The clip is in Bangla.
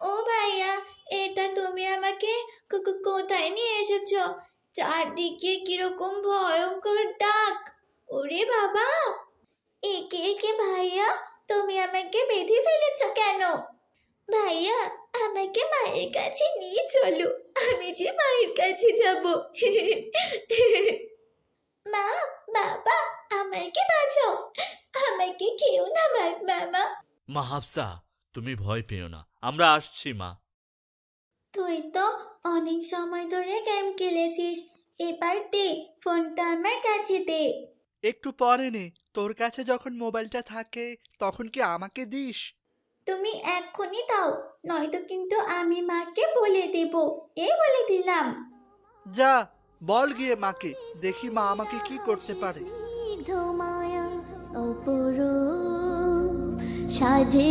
ও ভাইয়া, এটা তুমি আমাকে কোথায় নিয়ে এসেছো? চারদিকে কিরকম ভয়ঙ্কর ডাক! ওরে বাবা! একে একে ভাইয়া, তুমি আমাকে বেঁধে ফেলেছো কেন? ভাইয়া, আমাকে মায়ের কাছে নিয়ে চলো। আমি যে মায়ের কাছে যাব। মা, বাবা, আমাকে বাঁচাও। আমাকে খেও না মামা। মা হাফসা, তুমি ভয় পেও না, আমরা আসছি মা। তুই তো অনেক সময় ধরে গেম খেলেছিস, এবার দে ফোনটা আমার কাছে দে। একটু পরে নে, তোর কাছে যখন মোবাইলটা থাকে তখন কি আমাকে দিস? তুমি এক্ষুনি দাও, নয়তো কিন্তু আমি মাকে বলে দেব। এই বলে দিলাম। যা, বল গিয়ে মাকে, দেখি মা আমাকে কি করতে পারে। স্নিগ্ধ মায়া অপরূপ সাজে